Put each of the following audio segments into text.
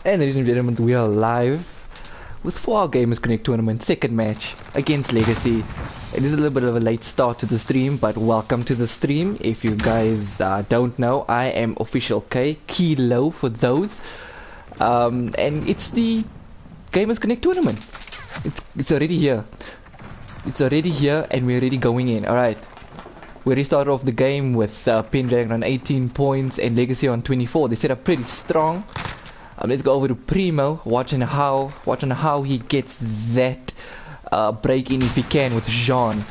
And ladies and gentlemen, we are live with 4 Gamers Connect Tournament second match against Legacii. It is a little bit of a late start to the stream, but welcome to the stream. If you guys don't know, I am Official K, Kilo for those. And it's the Gamers Connect Tournament. It's already here. It's already here and we're already going in. Alright. We already started off the game with Pendragon on 18 points and Legacii on 24. They set up pretty strong. Let's go over to Primo, watching how he gets that break in if he can with Jean.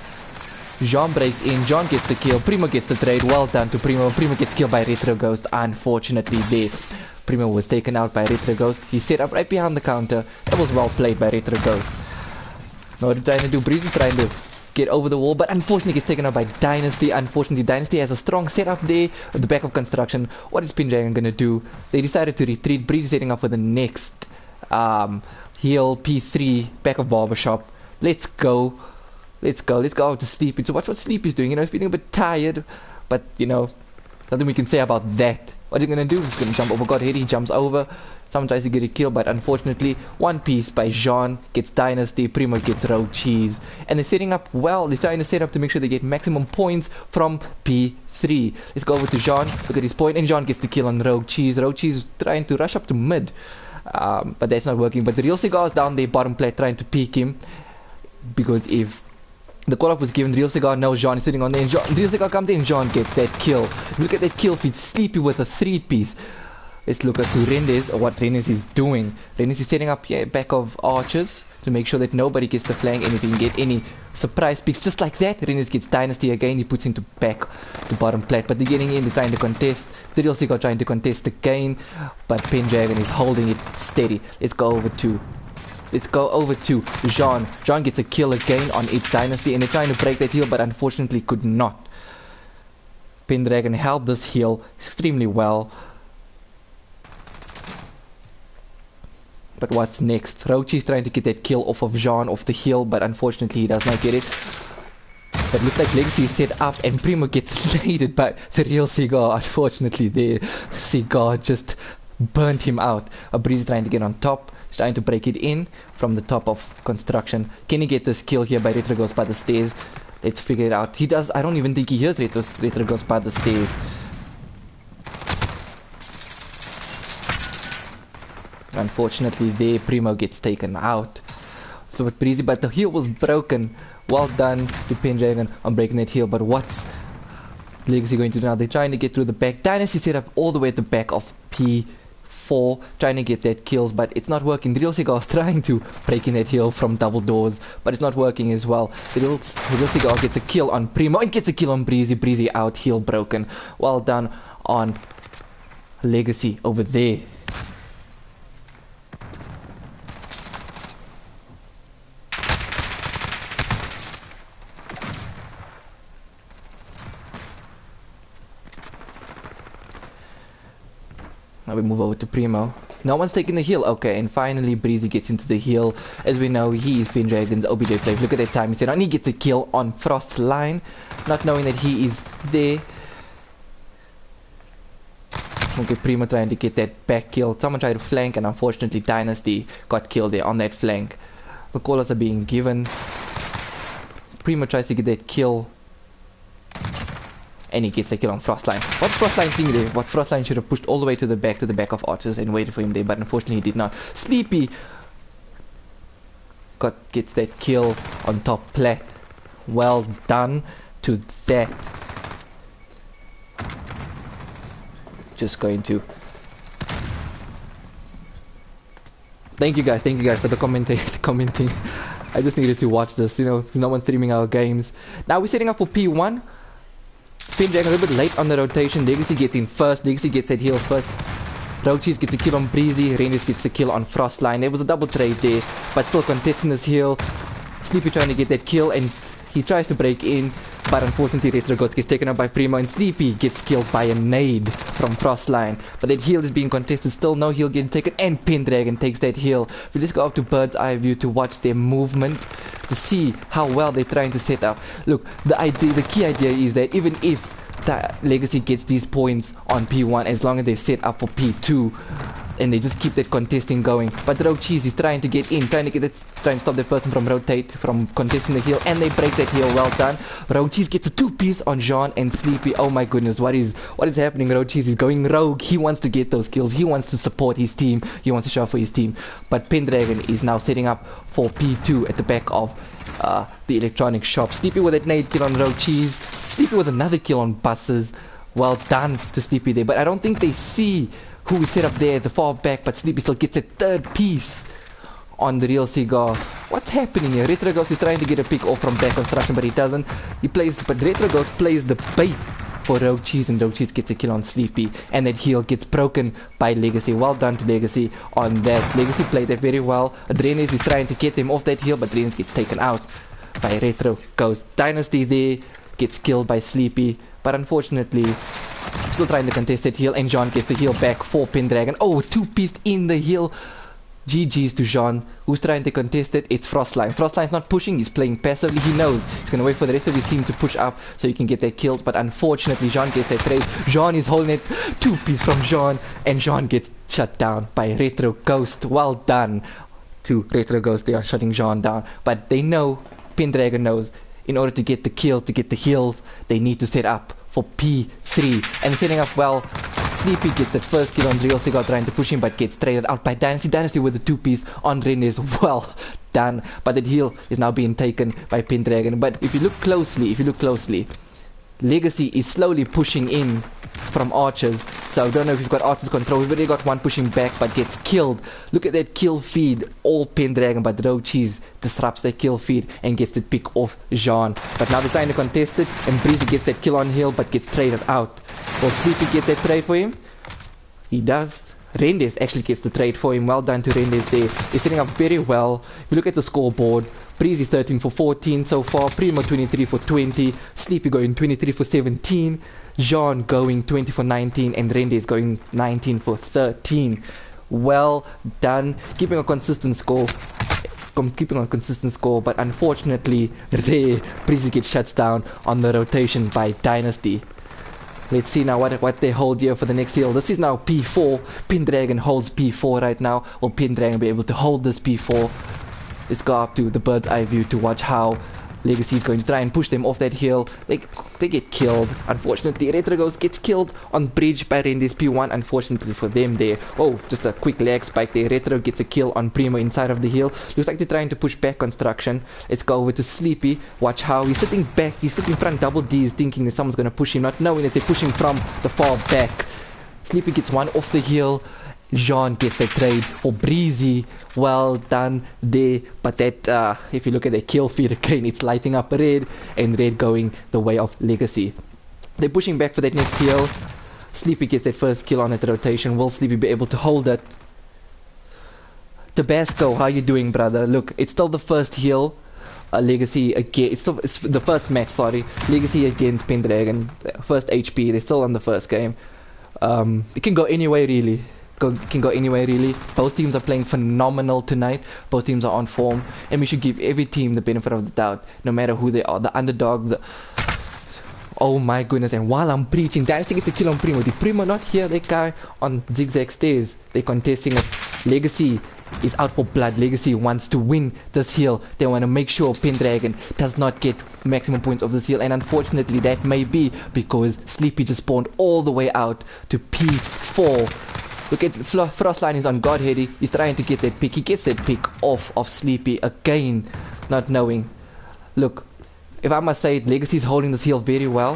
Jean breaks in, Jean gets the kill, Primo gets the trade. Well done to Primo. Primo gets killed by Retro Ghost. Unfortunately there, Primo was taken out by Retro Ghost. He set up right behind the counter. That was well played by Retro Ghost. Now what they're trying to do, Breeze is trying to get over the wall, but unfortunately gets taken out by Dynasty. Unfortunately, Dynasty has a strong setup there at the back of construction. What is Pendragon gonna do? They decided to retreat. Breeze is setting up for the next heal P3 back of barbershop. Let's go out to Sleepy to watch what Sleepy's doing. You know, he's feeling a bit tired, but you know, nothing we can say about that. What are you gonna do? He's gonna jump over. God hit, he jumps over. Someone tries to get a kill, but unfortunately, one piece by Jean gets Dynasty, Primo gets Rogue Cheese. And they're setting up well. They're trying to set up to make sure they get maximum points from P3. Let's go over to Jean. Look at his point, and Jean gets the kill on Rogue Cheese. Rogue Cheese is trying to rush up to mid, but that's not working. But the real cigar is down there, bottom plat, trying to peek him. Because if the call-up was given, Real Cigar knows Jean is sitting on there, and Real Cigar comes in, Jean gets that kill. Look at that kill feed, Sleepy with a 3-piece. Let's look at to Rendes, or what Rendes is doing. Rendes is setting up back of archers to make sure that nobody gets the flank, and if he can get any surprise picks just like that, Rendes gets Dynasty again, he puts into back to bottom plat. But they're getting in, they're trying to contest. The Real Cigar trying to contest again, but Pendragon is holding it steady. Let's go over to Jean. Jean gets a kill again on its Dynasty, and they're trying to break that heal, but unfortunately could not. Pendragon held this heal extremely well. But what's next? Rochi is trying to get that kill off of Jean off the hill, but unfortunately he does not get it. But looks like Legacii is set up and Primo gets naded by the Real Cigar. Unfortunately the Cigar just burnt him out. A Breeze is trying to get on top. He's trying to break it in from the top of construction. Can he get this kill here by Retro Ghost by the stairs? Let's figure it out. He does. I don't even think he hears Retro Ghost by the stairs. Unfortunately there, Primo gets taken out. So with Breezy, but the heel was broken. Well done to Pendragon on breaking that heel. But what's Legacii going to do now? They're trying to get through the back. Dynasty set up all the way at the back of P4, trying to get that kills, but it's not working. The Real Cigar is trying to break in that heel from double doors, but it's not working as well. The Real Cigar gets a kill on Primo and gets a kill on Breezy. Breezy out, heel broken. Well done on Legacii over there. Now we move over to Primo. No one's taking the heal. Okay, and finally Breezy gets into the heal. As we know, he is Pendragon's OBJ play. Look at that time he said, and he gets a kill on Frost's line, not knowing that he is there. Okay, Primo trying to get that back kill. Someone tried to flank, and unfortunately Dynasty got killed there on that flank. The callers are being given. Primo tries to get that kill, and he gets a kill on Frostline. What's Frostline thing there? What Frostline should have pushed all the way to the back of archers and waited for him there, but unfortunately he did not. Sleepy gets that kill on top plat. Well done to that. Just going to thank you guys for the commenting. I just needed to watch this, you know, because no one's streaming our games. Now we're setting up for P1. Pendragon a little bit late on the rotation. Legacii gets in first. Legacii gets that heal first. Rogue Cheese gets a kill on Breezy. Rendes gets a kill on Frostline. There was a double trade there, but still contesting this heal. Sleepy trying to get that kill, and he tries to break in, but unfortunately Retro Ghost gets taken out by Primo, and Sleepy gets killed by a nade from Frostline. But that heal is being contested. Still no heal getting taken, and Pendragon takes that heal. We just go up to bird's eye view to watch their movement, to see how well they're trying to set up. Look, the key idea is that even if Legacii gets these points on P1, as long as they set up for P2, and they just keep that contesting going. But Legacii is trying to get in, trying to stop that person from from contesting the heal, and they break that heal. Well done. Legacii gets a 2-piece on Jean and Sleepy. Oh my goodness, what is happening? Legacii is going rogue. He wants to get those kills. He wants to support his team. He wants to show up for his team. But Pendragon is now setting up for P2 at the back of the electronic shop. Sleepy with that nade kill on Legacii. Sleepy with another kill on Buses. Well done to Sleepy there. But I don't think they see who we set up there at the far back, but Sleepy still gets a 3rd piece on the real cigar. What's happening here? Retroghost is trying to get a pick off from back construction, but he doesn't. But Retroghost plays the bait for Legacii, and Legacii gets a kill on Sleepy, and that heal gets broken by Legacii. Well done to Legacii on that. Legacii played that very well. Adrenes is trying to get them off that heal, but Adrenes gets taken out by Retroghost. Dynasty there gets killed by Sleepy, but unfortunately still trying to contest that heal, and Jean gets the heal back for Pendragon. Oh, 2-piece in the heal. GG's to Jean, who's trying to contest it. It's Frostline. Frostline's not pushing, he's playing passively. He knows he's going to wait for the rest of his team to push up so he can get their kills, but unfortunately Jean gets that trade. Jean is holding it. 2-piece from Jean, and Jean gets shut down by Retroghost. Well done to Retroghost. They are shutting Jean down, but they know, Pendragon knows, in order to get the kill, to get the heals, they need to set up for P3, and setting up well. Sleepy gets that first kill on Real Cigar, trying to push him, but gets traded out by Dynasty. Dynasty with a 2-piece on Rennes. Well done, but that heal is now being taken by Pendragon. But if you look closely, Legacii is slowly pushing in from archers, so I don't know if you've got archers control. We've already got one pushing back but gets killed. Look at that kill feed, all Pendragon, but Legacii disrupts that kill feed and gets the pick off Jean. But now they're trying to contest it, and Breezy gets that kill on hill but gets traded out. Will Sleepy get that trade for him? He does. Rendes actually gets the trade for him. Well done to Rendes there. He's setting up very well. If you look at the scoreboard, Breezy 13 for 14 so far, Primo 23 for 20, Sleepy going 23 for 17, Jean going 20 for 19, and Rendes going 19 for 13. Well done. Keeping a consistent score, but unfortunately there, Breezy gets shut down on the rotation by Dynasty. Let's see now what they hold here for the next heal. This is now P4. Pendragon holds P4 right now. Will Pendragon be able to hold this P4? Let's go up to the bird's eye view to watch how Legacii is going to try and push them off that hill. They get killed. Unfortunately, Retroghost gets killed on bridge by Rendes P1. Unfortunately for them there. Oh, just a quick lag spike there. Retro gets a kill on Primo inside of the hill. Looks like they're trying to push back construction. Let's go over to Sleepy. Watch how he's sitting back. He's sitting front double D's, thinking that someone's going to push him, not knowing that they're pushing from the far back. Sleepy gets one off the hill. Jean gets the trade for Breezy. Well done there. But that, if you look at the kill feed again, it's lighting up red, and red going the way of Legacii. They're pushing back for that next heal. Sleepy gets that first kill on that rotation. Will Sleepy be able to hold it? Tabasco, how you doing, brother? Look, it's still the first heal. Legacii again. It's the first match. Sorry, Legacii against Pendragon. First HP. They're still on the first game. It can go anywhere really. Can go anywhere really. Both teams are playing phenomenal tonight. Both teams are on form, and we should give every team the benefit of the doubt, no matter who they are. The underdog, oh my goodness. And while I'm preaching, Dynasty gets the kill on Primo. Did Primo not hear that guy on zigzag stairs? They're contesting it. Legacii is out for blood. Legacii wants to win this heal. They want to make sure Pendragon does not get maximum points of this heal, and unfortunately that may be because Sleepy just spawned all the way out to P4. Look at Frostline is on Godhead. He's trying to get that pick. He gets that pick off of Sleepy again, not knowing. Look, if I must say, Legacii is holding this heal very well.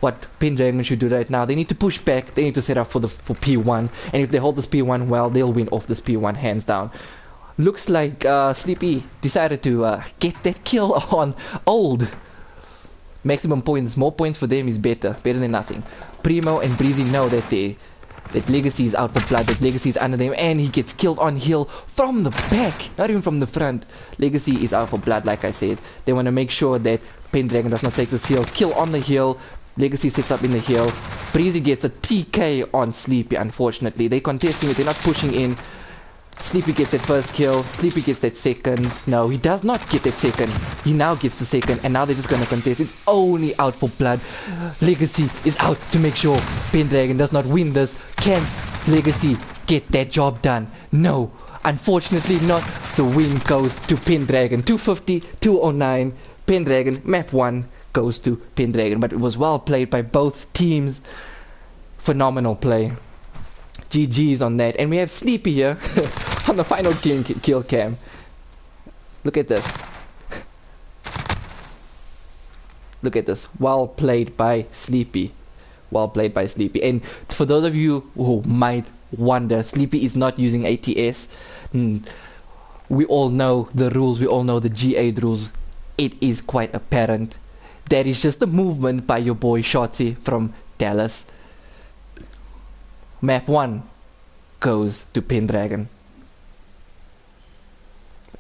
What Pendragon should do right now, they need to push back. They need to set up for P1, and if they hold this P1 well, they'll win off this P1 hands down. Looks like Sleepy decided to get that kill on Old. Maximum points, more points for them is better than nothing. Primo and Breezy know that Legacii is out for blood, that Legacii is under them, and he gets killed on hill from the back, not even from the front. Legacii is out for blood, like I said. They want to make sure that Pendragon does not take this hill. Kill on the hill. Legacii sits up in the hill. Breezy gets a TK on Sleepy, unfortunately. They're contesting it, they're not pushing in. Sleepy gets that first kill. Sleepy gets that second. No, he does not get that second. He now gets the second, and now they're just gonna contest. It's only out for blood. Legacii is out to make sure Pendragon does not win this. Can Legacii get that job done. No, unfortunately not. The win goes to Pendragon. 250, 209. Pendragon, map 1 goes to Pendragon. But it was well played by both teams. Phenomenal play. GG's on that. And we have Sleepy here on the final kill cam. Look at this. Look at this. Well played by Sleepy. Well played by Sleepy. And for those of you who might wonder, Sleepy is not using ATS. We all know the rules. We all know the G8 rules. It is quite apparent. That is just a movement by your boy Shotzi from Dallas. Map 1 goes to Pendragon.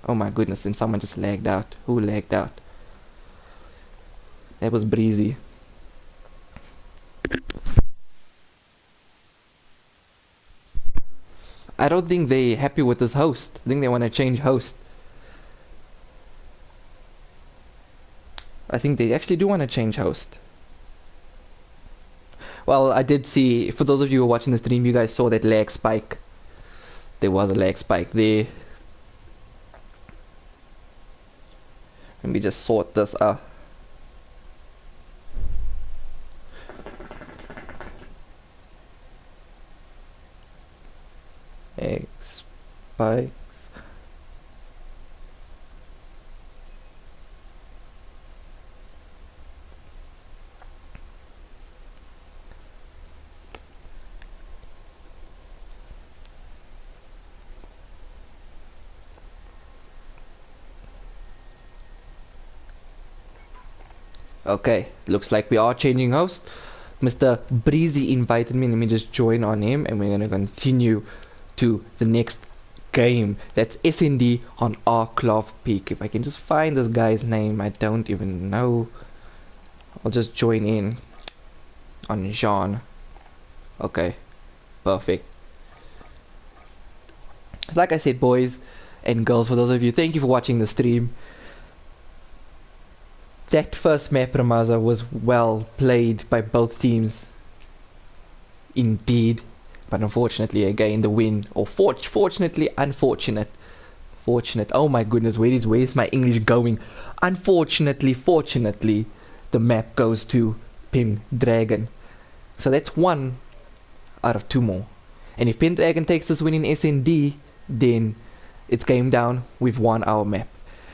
Oh my goodness, and someone just lagged out. Who lagged out? That was Breezy. I don't think they're happy with this host. I think they want to change host. I think they actually do want to change host. Well, I did see, for those of you who are watching the stream, you guys saw that lag spike. There was a lag spike there. Let me just sort this out. Lag spikes. Okay, looks like we are changing host. Mr. Breezy invited me. Let me just join on him and we're gonna continue to the next game. That's SND on Arklov Peak. If I can just find this guy's name, I don't even know. I'll just join in on Jean. Okay, perfect. Like I said, boys and girls, for those of you, thank you for watching the stream. That first map, Ramaza, was well played by both teams. Indeed. But unfortunately, again, the win. Or fortunately, unfortunate. Fortunate. Oh my goodness, where's my English going? Unfortunately, fortunately, the map goes to Pendragon. So that's 1 out of 2 more. And if Pendragon takes this win in SND, then it's game down. We've won our map.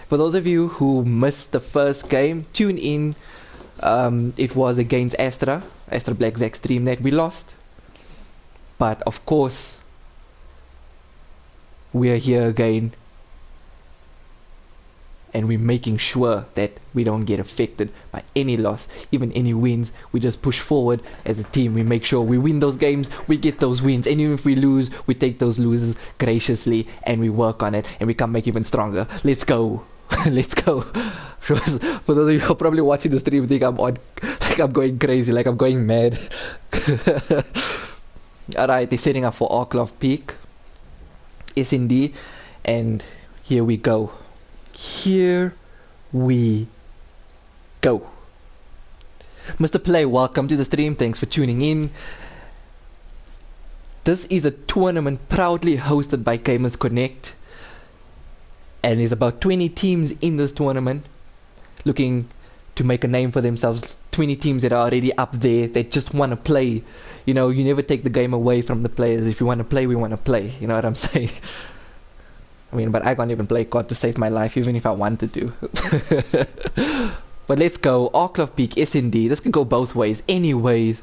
For those of you who missed the first game, tune in. It was against Astra Black Zack stream that we lost. But of course, we are here again. And we're making sure that we don't get affected by any loss, even any wins. We just push forward as a team. We make sure we win those games, we get those wins. And even if we lose, we take those losses graciously and we work on it and we come back even stronger. Let's go. Let's go. For those of you who are probably watching the stream, think I'm going crazy, like I'm going mad. Alright, they're setting up for Arklov Peak. SND. And here we go. Here we go. Mr. Play, welcome to the stream. Thanks for tuning in. This is a tournament proudly hosted by Gamers Connect. And there's about 20 teams in this tournament looking to make a name for themselves. 20 teams that are already up there, that just want to play. You know, you never take the game away from the players. If you want to play, we want to play. You know what I'm saying? I mean, but I can't even play COD to save my life, even if I wanted to. But let's go. Arklov Peak, SND. This can go both ways. Anyways,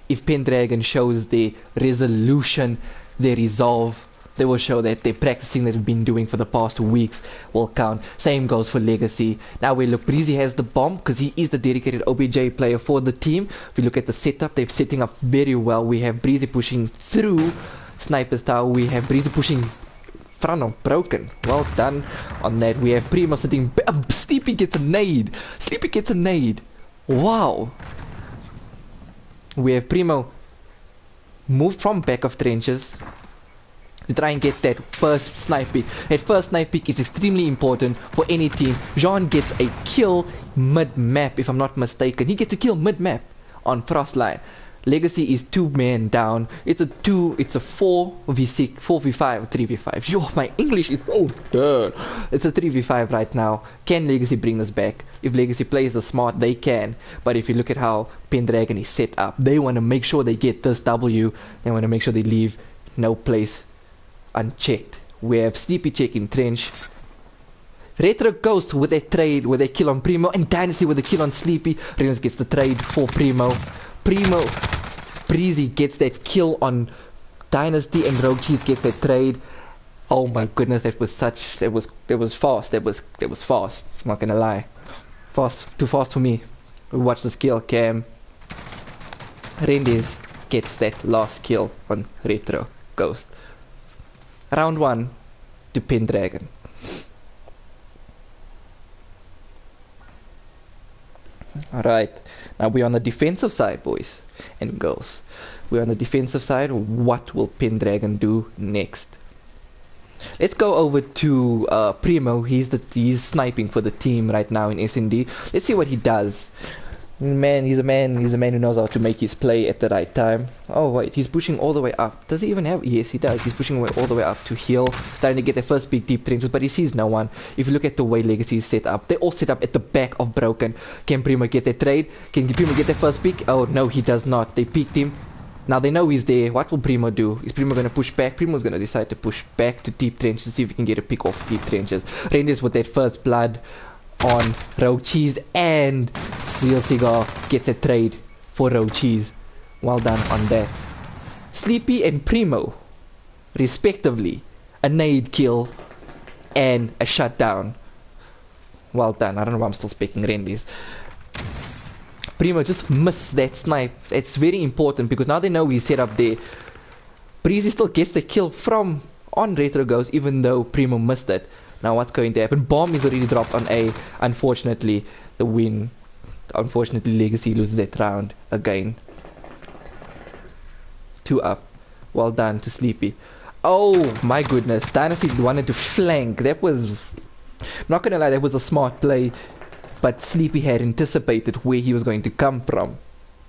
if Pendragon shows their resolution, their resolve, they will show that their practicing that they've been doing for the past weeks will count. Same goes for Legacii. Now we look, Breezy has the bomb because he is the dedicated OBJ player for the team. If you look at the setup, they're setting up very well. We have Breezy pushing through Sniper's Tower. We have Breezy pushing front of Broken. Well done on that. We have Primo sitting. Sleepy gets a nade. Sleepy gets a nade. Wow. We have Primo moved from back of trenches to try and get that first snipe pick. That first snipe pick is extremely important for any team. Jean gets a kill mid-map, if I'm not mistaken. He gets a kill mid-map on Frostline. Legacy is 2 men down. It's a 4v6, 4v5, 3v5. Yo, my English is so dirt. It's a 3v5 right now. Can Legacy bring this back? If Legacy plays the smart, they can. But if you look at how Pendragon is set up, they want to make sure they get this W. They want to make sure they leave no place unchecked. We have Sleepy checking trench. Retro Ghost with a trade, with a kill on Primo, and Dynasty with a kill on Sleepy. Renus gets the trade for Primo. Breezy gets that kill on Dynasty, and Rogue Cheese gets that trade. Oh my goodness, that was fast. That was fast. I'm not gonna lie. Too fast for me. Watch the skill cam. Rendis gets that last kill on Retro Ghost. Round 1 to Pendragon. Alright, now we're on the defensive side, boys and girls. We're on the defensive side. What will Pendragon do next? Let's go over to Primo. He's sniping for the team right now in SND. Let's see what he does. He's a man who knows how to make his play at the right time. Oh wait, he's pushing all the way up. Does he even have? Yes, he does. He's pushing all the way up to heal, trying to get the first big deep trenches, but he sees no one. If you look at the way Legacy is set up, they're all set up at the back of Broken. Can Primo get that trade? Can Primo get the first pick? Oh no, he does not. They peeked him. Now they know he's there. What will Primo do? Is Primo going to push back? Primo's going to decide to push back to deep trenches to see if he can get a pick off deep trenches. Renders with that first blood on Rogue Cheese, and Real Cigar gets a trade for Rogue Cheese. Well done on that. Sleepy and Primo, respectively, a nade kill and a shutdown. Well done. I don't know why I'm still speaking Rendis. Primo just missed that snipe. It's very important because now they know he's set up there. Breezy still gets the kill on Retro Ghost, even though Primo missed it. Now what's going to happen? Bomb is already dropped on A. Unfortunately, the win. Unfortunately, Legacy loses that round again. 2 up. Well done to Sleepy. Oh my goodness. Dynasty wanted to flank. That was... I'm not going to lie, that was a smart play. But Sleepy had anticipated where he was going to come from.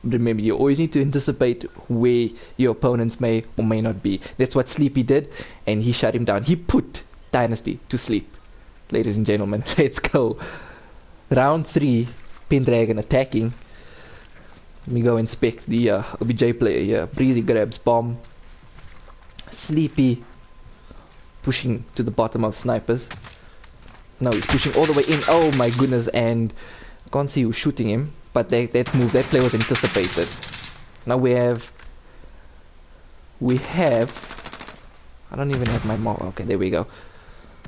Remember, you always need to anticipate where your opponents may or may not be. That's what Sleepy did, and he shut him down. He put Dynasty to sleep. Ladies and gentlemen, let's go. Round 3, Pendragon attacking. Let me go inspect the OBJ player here. Breezy grabs bomb. Sleepy pushing to the bottom of snipers. No, he's pushing all the way in. Oh my goodness, and can't see who's shooting him, but that play was anticipated. Now we have I don't even have my mark. Okay, there we go.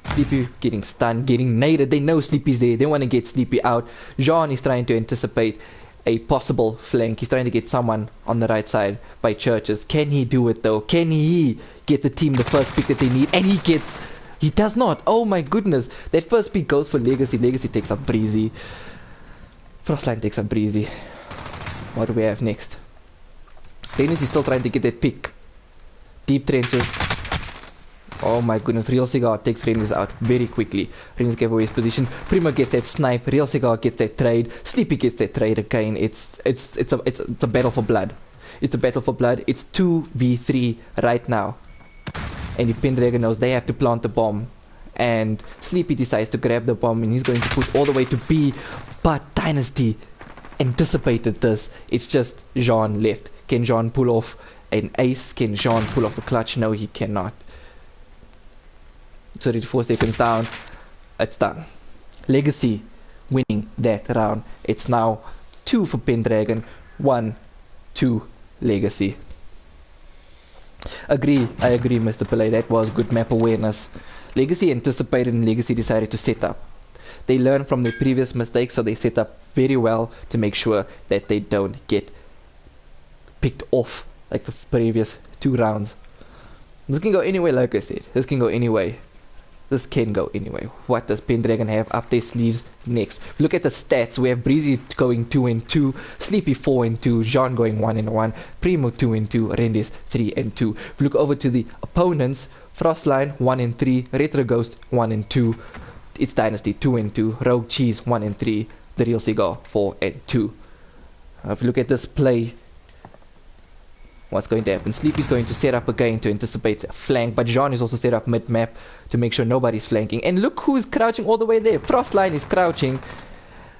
Sleepy getting stunned, getting naded. They know Sleepy's there. They want to get Sleepy out. Jean is trying to anticipate a possible flank. He's trying to get someone on the right side by Churches. Can he do it though? Can he get the team the first pick that they need? And he does not. Oh my goodness. That first pick goes for Legacy. Legacy takes up Breezy. Frostline takes up Breezy. What do we have next? Renus is still trying to get that pick. Deep trenches. Oh my goodness, Real Cigar takes Renus out very quickly. Renus gave away his position. Primo gets that snipe. Real Cigar gets that trade. Sleepy gets that trade again. It's a battle for blood. It's a battle for blood. It's 2v3 right now. And if Pendragon knows they have to plant the bomb, and Sleepy decides to grab the bomb, and he's going to push all the way to B, but Dynasty anticipated this. It's just Jean left. Can Jean pull off an ace? Can Jean pull off a clutch? No, he cannot. 34 seconds down. It's done. Legacy winning that round. It's now 2 for Pendragon, 1 to Legacy. I agree, Mr. Pillay. That was good map awareness. Legacy anticipated and Legacy decided to set up. They learned from their previous mistakes, so they set up very well to make sure that they don't get picked off like the previous 2 rounds. This can go anyway, like I said. This can go anyway. This can go anyway. What does Pendragon have up their sleeves next? Look at the stats. We have Breezy going 2-2, Sleepy 4-2, Jean going 1-1, Primo 2-2, Rendis 3-2. If you look over to the opponents, Frostline 1-3, Retro Ghost 1-2, it's Dynasty 2-2, Rogue Cheese 1-3, The Real Cigar 4-2. If you look at this play, What's going to happen? Sleepy's going to set up again to anticipate a flank, but Jean is also set up mid-map to make sure nobody's flanking. And look who's crouching all the way there. Frostline is crouching.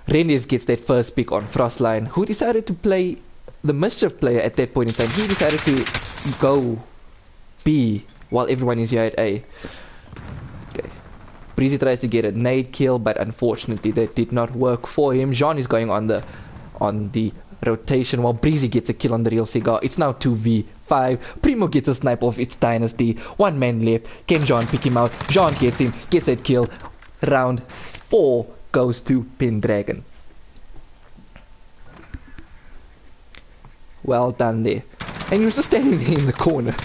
Rendes gets that first pick on Frostline, who decided to play the mischief player at that point in time. He decided to go B while everyone is here at A. Okay. Breezy tries to get a nade kill, but unfortunately that did not work for him. Jean is going on the rotation while Breezy gets a kill on the real cigar. It's now 2v5. Primo gets a snipe off its dynasty. One man left. Can Jean pick him out? Jean gets him, gets that kill. Round 4 goes to Pendragon. Well done there. And he was just standing there in the corner.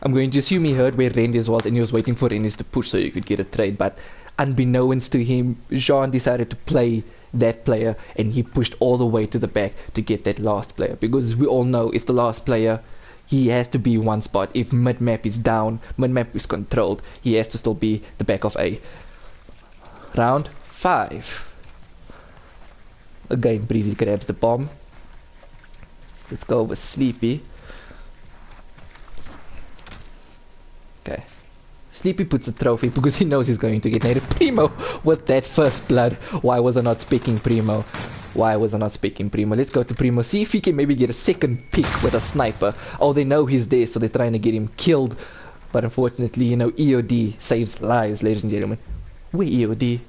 I'm going to assume he heard where Rendes was and he was waiting for Rendes to push so you could get a trade, but unbeknownst to him, Jean decided to play that player and he pushed all the way to the back to get that last player, because we all know if the last player, he has to be one spot. If mid-map is down, mid-map is controlled, he has to still be the back of A. Round 5. Again, Breezy grabs the bomb. Let's go over Sleepy. Okay. Sleepy puts a trophy because he knows he's going to get native. Primo with that first blood. Why was I not speaking Primo? Why was I not speaking Primo? Let's go to Primo. See if he can maybe get a second pick with a sniper. Oh, they know he's there, so they're trying to get him killed. But unfortunately, you know, EOD saves lives, ladies and gentlemen. Where EOD?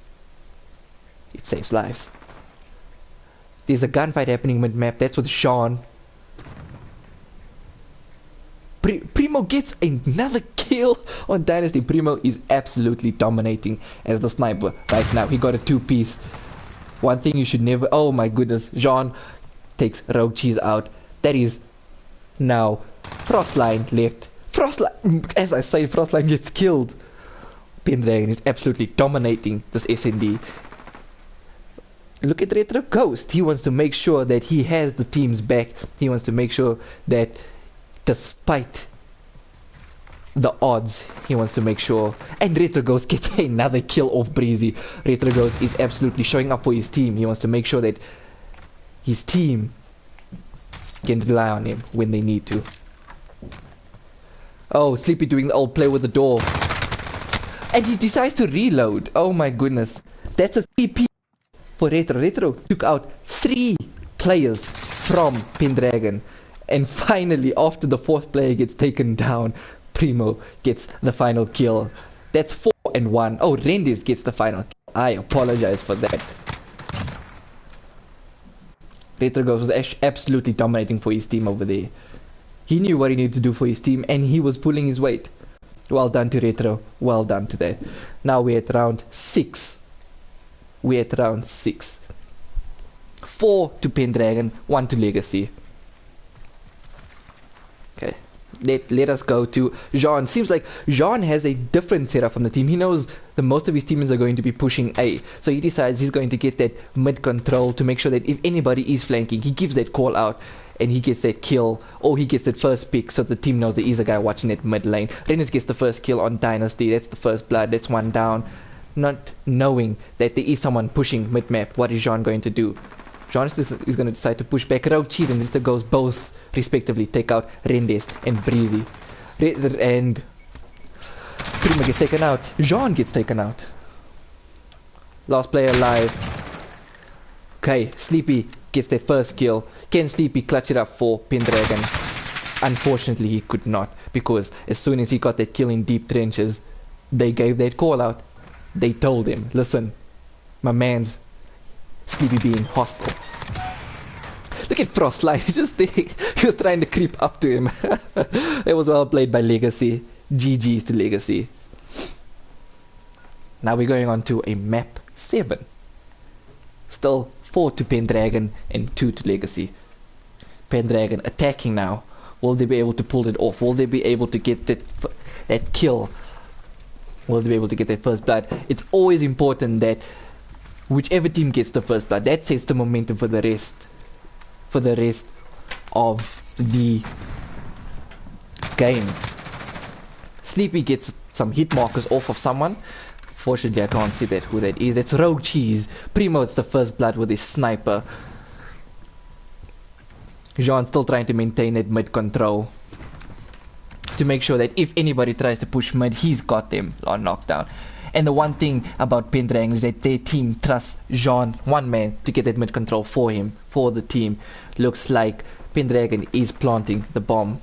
It saves lives. There's a gunfight happening mid-map. That's with Sean. Primo gets another kill on Dynasty. Primo is absolutely dominating as the sniper right now. He got a 2-piece. One thing you should never... Oh my goodness. Jean takes Legacii out. That is now Frostline left. Frostline, as I say, Frostline gets killed. Pendragon is absolutely dominating this SND. Look at Retro Ghost. He wants to make sure that he has the team's back. He wants to make sure that despite the odds, he wants to make sure. And Retro Ghost gets another kill off Breezy. Retro Ghost is absolutely showing up for his team. He wants to make sure that his team can rely on him when they need to. Oh, Sleepy doing the old play with the door. And he decides to reload. Oh my goodness. That's a 3P for Retro. Retro took out 3 players from Pendragon. And finally, after the 4th player gets taken down, Primo gets the final kill. That's 4 and 1. Oh, Rendes gets the final kill. I apologize for that. Retro was absolutely dominating for his team over there. He knew what he needed to do for his team and he was pulling his weight. Well done to Retro. Well done to that. Now we're at round 6. We're at round 6. 4 to Pendragon, 1 to Legacii. Okay, let us go to Jean. Seems like Jean has a different setup from the team. He knows that most of his teammates are going to be pushing A, so he decides he's going to get that mid control to make sure that if anybody is flanking, he gives that call out and he gets that kill, or he gets that first pick so the team knows there is a guy watching that mid lane. Rennes gets the first kill on Dynasty. That's the first blood. That's 1 down. Not knowing that there is someone pushing mid map, what is Jean going to do? Jean is going to decide to push back. Legacii and Ritter goes both respectively take out Rendes and Breezy. And Primo gets taken out. Jean gets taken out. Last player alive. Okay, Sleepy gets that first kill. Can Sleepy clutch it up for Pendragon? Unfortunately, he could not, because as soon as he got that kill in deep trenches, they gave that call out. They told him, listen, my man's Sleepy being hostile. Look at Frostline, he's just there. He was trying to creep up to him. It was well played by Legacii. GG's to Legacii. Now we're going on to a map 7. Still 4 to Pendragon and 2 to Legacii. Pendragon attacking now. Will they be able to pull it off? Will they be able to get that kill? Will they be able to get their first blood? It's always important that whichever team gets the first blood, that sets the momentum for the rest. For the rest of the game. Sleepy gets some hit markers off of someone. Fortunately, I can't see who that is. It's Legacii. Primo, it's the first blood with his sniper. Jean's still trying to maintain that mid control to make sure that if anybody tries to push mid, he's got them on knockdown. And the one thing about Pendragon is that their team trusts Jean, one man, to get that mid control for him, for the team. Looks like Pendragon is planting the bomb.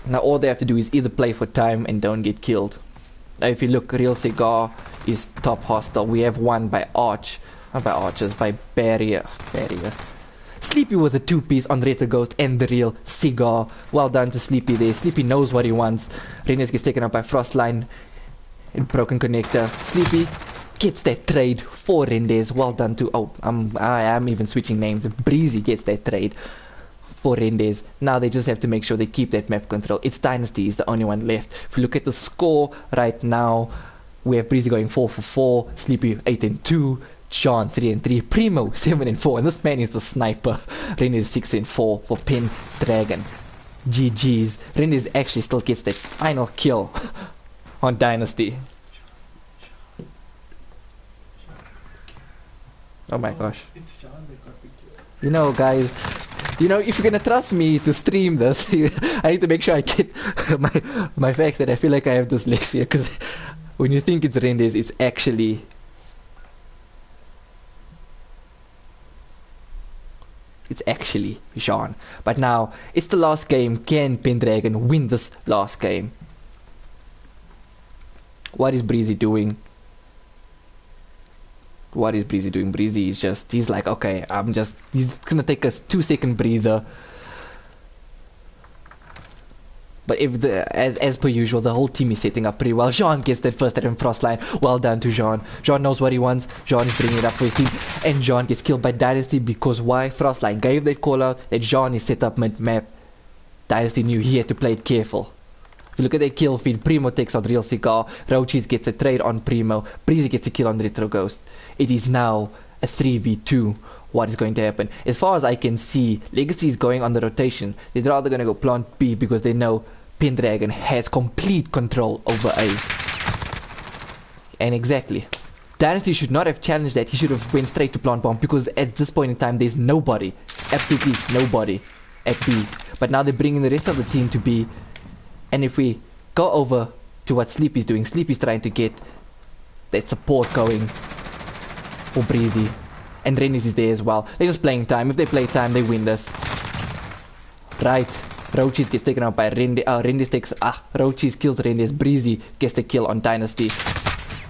Now all they have to do is either play for time and don't get killed. Now if you look, Real Cigar is top hostile. We have one by Arch, not by Archers, by Barrier. Sleepy with a 2-piece on Retro Ghost and the Real Cigar. Well done to Sleepy there. Sleepy knows what he wants. Rennes gets taken up by Frostline and Broken Connector. Sleepy gets that trade for Rendes. Well done to, I am even switching names. Breezy gets that trade for Rendes. Now they just have to make sure they keep that map control. It's Dynasty is the only one left. If you look at the score right now, we have Breezy going 4 for 4, Sleepy 8 and 2, Sean 3 and 3, Primo 7 and 4, and this man is the sniper. Ren is 6 and 4 for Pendragon. GG's. Ren actually still gets that final kill on Dynasty. Oh my gosh. You know, guys, you know, if you're gonna trust me to stream this, I need to make sure I get my facts, that I feel like I have dyslexia, because when you think it's Rendes, it's actually Jean. But now it's the last game. Can Pendragon win this last game? What is Breezy doing? What is Breezy doing? Breezy is just, he's like, okay, he's gonna take a 2-second breather. But if as per usual, the whole team is setting up pretty well. Jean gets that first hit in Frostline. Well done to Jean. Jean knows what he wants. Jean is bringing it up for his team. And Jean gets killed by Dynasty because why? Frostline gave that call out that Jean is set up mid-map. Dynasty knew he had to play it careful. If you look at their kill feed, Primo takes out Real Cigar. Roaches gets a trade on Primo. Breezy gets a kill on Retro Ghost. It is now a 3v2. What is going to happen? As far as I can see, Legacii is going on the rotation. They're rather going to go plant B because they know Pendragon has complete control over A. And exactly, Dynasty should not have challenged that. He should have went straight to plant bomb, because at this point in time there's nobody, absolutely nobody at B. But now they're bringing the rest of the team to B. And if we go over to what Sleepy's doing, Sleepy's trying to get that support going for Breezy. And Rennes is there as well. They're just playing time. If they play time, they win this. Right. Roaches gets taken out by Rendes. Rendes takes... Roaches kills Rendes. Breezy gets the kill on Dynasty.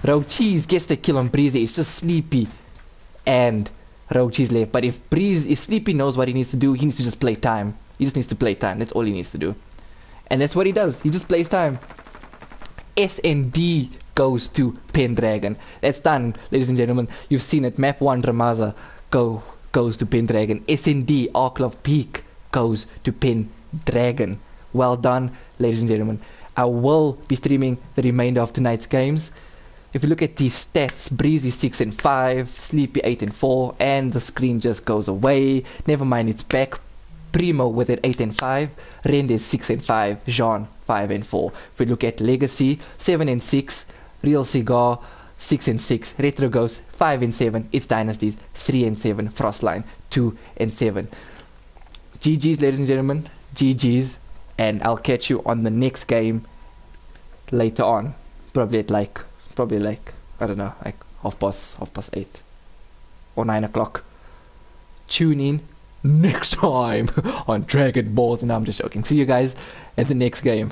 Roaches gets the kill on Breezy. It's just Sleepy and Roaches left. But if Sleepy knows what he needs to do, he needs to just play time. He just needs to play time. That's all he needs to do. And that's what he does. He just plays time. S and D goes to Pendragon. That's done, ladies and gentlemen. You've seen it. Map 1 Ramaza goes to Pendragon. SND Arklov Peak goes to Pendragon. Well done, ladies and gentlemen. I will be streaming the remainder of tonight's games. If you look at these stats, Breezy 6 and 5, Sleepy 8 and 4, and the screen just goes away. Never mind, it's back. Primo with it 8 and 5, Rendes 6 and 5, Jean 5 and 4. If we look at Legacii, 7 and 6, Real Cigar 6 and 6, Retro Ghost 5 and 7, It's Dynasties 3 and 7, Frostline 2 and 7. GG's, ladies and gentlemen, GG's, and I'll catch you on the next game later on, probably like I don't know, like half past 8 or 9 o'clock. Tune in next time on Dragon Balls, and I'm just joking. See you guys at the next game.